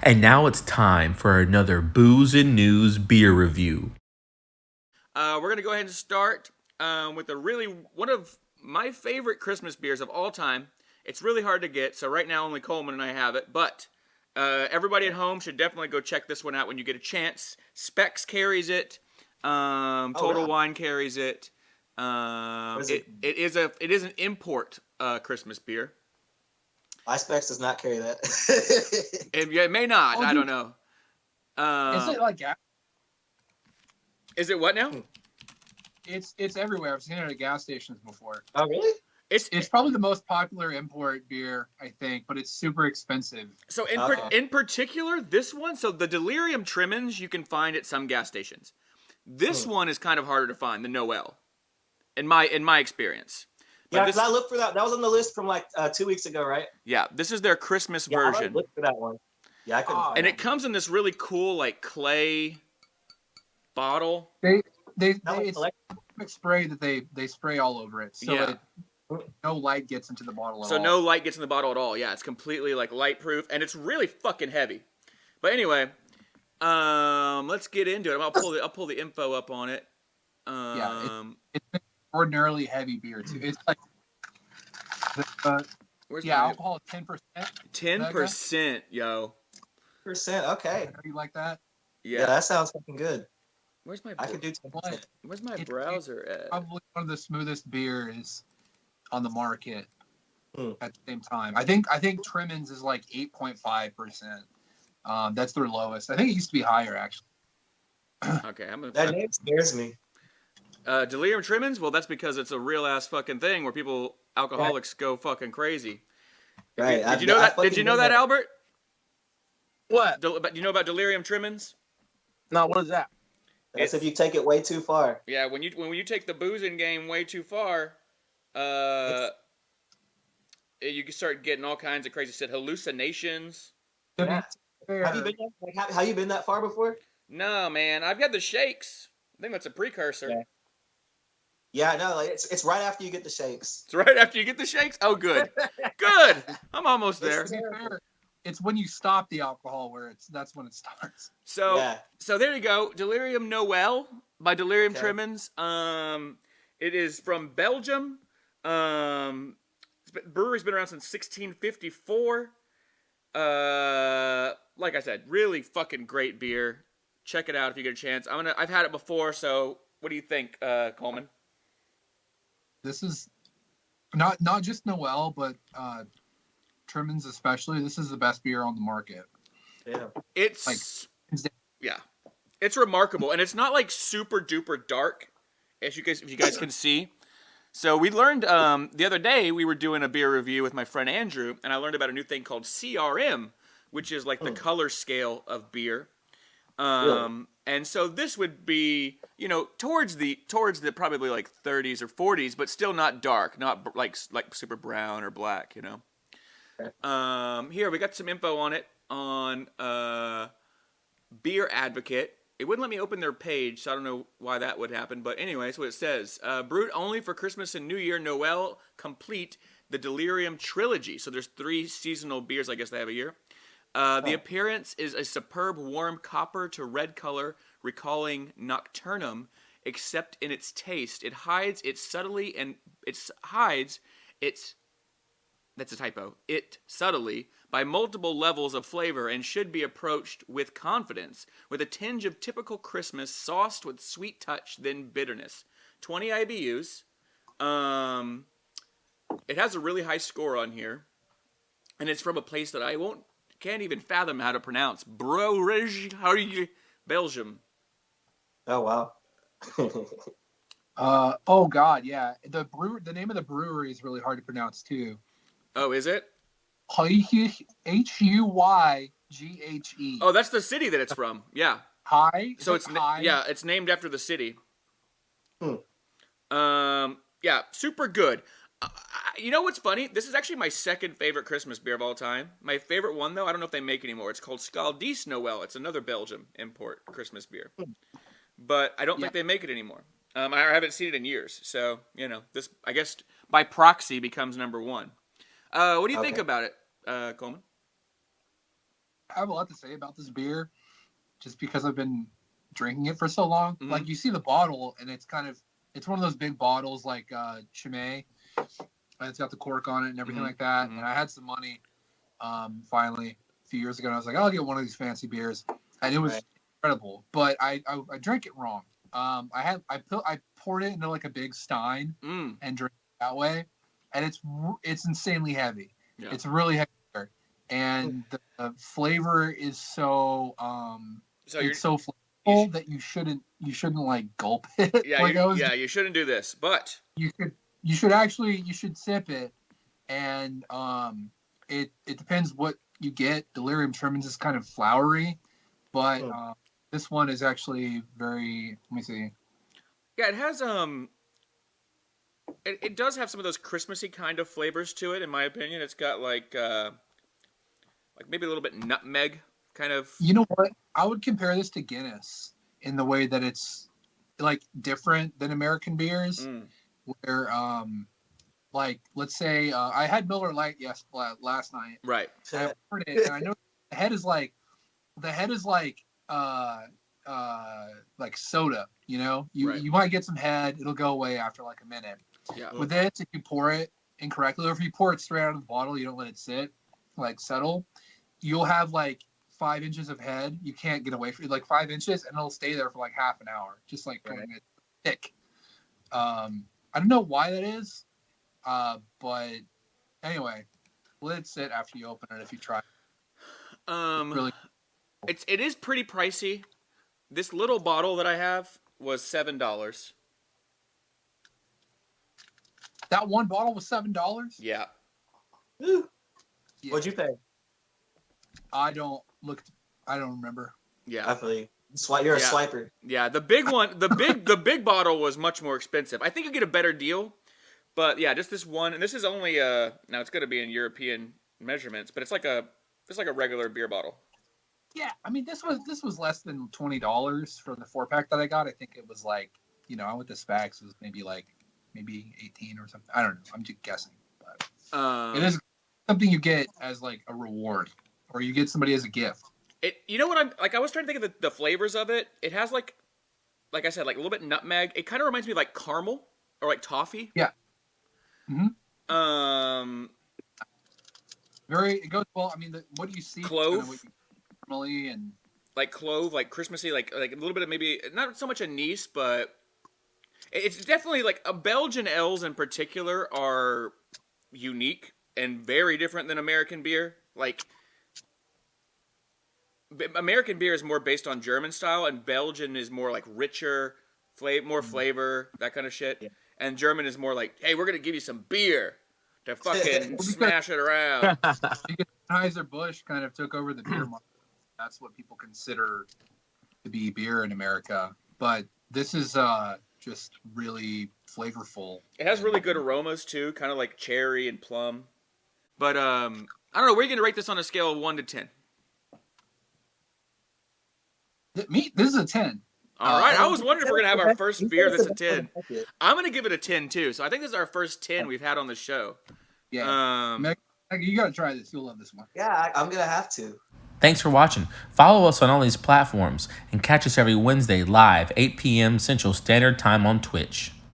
And now it's time for another Booze and News beer review. We're going to go ahead and start with one of my favorite Christmas beers of all time. It's really hard to get, so right now only Coleman and I have it, but everybody at home should definitely go check this one out when you get a chance. Specs carries it. Total Wine carries it. It is an import Christmas beer. Specs does not carry that. It may not. I don't know. Is it like gas? Is it what now? It's everywhere. I've seen it at gas stations before. Oh, really? It's probably the most popular import beer, I think, but it's super expensive. So in particular, this one, so the Delirium Tremens you can find at some gas stations. This one is kind of harder to find, the Noel, in my experience. Yeah, because I looked for that. That was on the list from like 2 weeks ago, right? Yeah, this is their Christmas version. I looked for that one. Yeah, I couldn't find and it. It comes in this really cool like clay bottle. It's spray that they spray all over it, so no light gets into the bottle at all. So no light gets in the bottle at all. Yeah, it's completely like light proof, and it's really fucking heavy. But anyway, let's get into it. I'll pull the info up on it. It's an ordinarily heavy beer too. It's like alcohol 10%. 10%, yo. Okay. You like that? Yeah, that sounds fucking good. I could do 10%. Where's my browser at? Probably one of the smoothest beers on the market at the same time. I think Tremens is like 8.5%. That's their lowest. I think it used to be higher actually. Okay, that name scares me. Delirium Tremens? Well, that's because it's a real ass fucking thing where alcoholics go fucking crazy. Right. Did you know that? Did you know that, Albert? What? Do you know about Delirium Tremens? No, what is that? That's if you take it way too far. Yeah, when you take the boozing game way too far, you can start getting all kinds of crazy shit, hallucinations. Yeah. Have you been that far before? No, man. I've got the shakes. I think that's a precursor. Yeah, no, like it's right after you get the shakes. It's right after you get the shakes? Oh, good. Good. I'm almost there. It's when you stop the alcohol that's when it starts. So there you go. Delirium Noel by Delirium Tremens. It is from Belgium. Brewery's been around since 1654. Like I said, really fucking great beer. Check it out if you get a chance. I've had it before, so what do you think, Coleman? This is not just Noel, but Tremens especially. This is the best beer on the market. Yeah, it's remarkable, and it's not like super duper dark, if you guys can see. So we learned the other day we were doing a beer review with my friend Andrew, and I learned about a new thing called CRM, which is like the color scale of beer. And so this would be, towards the probably like 30s or 40s, but still not dark, not like super brown or black, Here we got some info on it on Beer Advocate. It wouldn't let me open their page, so I don't know why that would happen. But anyway, that's what it says. Brewed only for Christmas and New Year, Noel complete the Delirium Trilogy. So there's 3 seasonal beers, I guess they have a year. The appearance is a superb warm copper to red color, recalling Nocturnum, except in its taste. It hides it subtly that's a typo. It subtly by multiple levels of flavor and should be approached with confidence, with a tinge of typical Christmas sauced with sweet touch, then bitterness. 20 IBUs. It has a really high score on here, and it's from a place that I can't even fathom how to pronounce. Huyghe, Belgium. Oh wow. Oh god, yeah. The name of the brewery is really hard to pronounce too. Oh, is it? Huyghe, Huyghhe. Oh, that's the city that it's from. Yeah. So it's it's named after the city. Yeah, super good. You know what's funny? This is actually my second favorite Christmas beer of all time. My favorite one, though, I don't know if they make anymore. It's called Scaldis Noel. It's another Belgium import Christmas beer. But I don't think they make it anymore. I haven't seen it in years. So, this, I guess, by proxy becomes number one. What do you think about it, Coleman? have a lot to say about this beer, just because I've been drinking it for so long. Mhm. Like, you see the bottle, and it's one of those big bottles like Chimay. It's got the cork on it and everything like that. And I had some money finally a few years ago, and I was like, I'll get one of these fancy beers, and it was incredible. But I drank it wrong. I poured it into like a big stein and drank it that way, and it's insanely heavy. Yeah. It's really heavy beer, and the flavor is so it's so flavorful that you shouldn't like gulp it. Yeah, like you shouldn't do this, but you should sip it, and it depends what you get. Delirium Tremens is kind of flowery, but this one is actually very. Let me see. yeah, it has it does have some of those Christmassy kind of flavors to it, in my opinion. It's got like maybe a little bit nutmeg kind of. You know what? I would compare this to Guinness in the way that it's like different than American beers, where like, let's say I had Miller Lite last night. Right. And I poured it, and I know the head is like soda. You know, you might get some head. It'll go away after like a minute. Yeah. With this, if you pour it incorrectly, or if you pour it straight out of the bottle, you don't let it sit, like settle, you'll have like 5 inches of head. You can't get away from it, like 5 inches, and it'll stay there for like half an hour, just like putting it thick. I don't know why that is, but anyway, let it sit after you open it if you try. Really, it is pretty pricey. This little bottle that I have was $7. that one bottle was $7. Yeah. Woo. Yeah. What'd you pay? I don't remember. Yeah. I feel you. You're a swiper. Yeah, the big one, the big bottle was much more expensive. I think you get a better deal, but yeah, just this one, and this is only now it's going to be in European measurements, but it's like a regular beer bottle. Yeah, I mean this was less than $20 for the 4-pack that I got. I think it was like, I went to Spags, it was maybe 18 or something. I don't know. I'm just guessing, but it is something you get as like a reward, or you get somebody as a gift. You know what I was trying to think of the flavors of it. It has like I said, like a little bit nutmeg. It kind of reminds me of like caramel or like toffee. Yeah. It goes well. I mean, what do you see? Clove. Normally, and like clove, like Christmassy, like a little bit of maybe not so much anise, but it's definitely like Belgian ales in particular are unique and very different than American beer. Like, American beer is more based on German style, and Belgian is more like richer, more flavor, that kind of shit. Yeah. And German is more like, hey, we're gonna give you some beer to fucking smash it around. Anheuser-Busch kind of took over the beer market. That's what people consider to be beer in America. But this is just really flavorful. It has really good aromas too, kind of like cherry and plum. But I don't know. Where are you gonna rate this on a scale of 1 to 10? This is a 10. All right. I was wondering if we're going to have our first beer that's a 10. I'm going to give it a 10, too. So I think this is our first 10 we've had on the show. Yeah. Meg, you got to try this. You'll love this one. Yeah, I'm going to have to. Thanks for watching. Follow us on all these platforms and catch us every Wednesday live, 8 p.m. Central Standard Time on Twitch.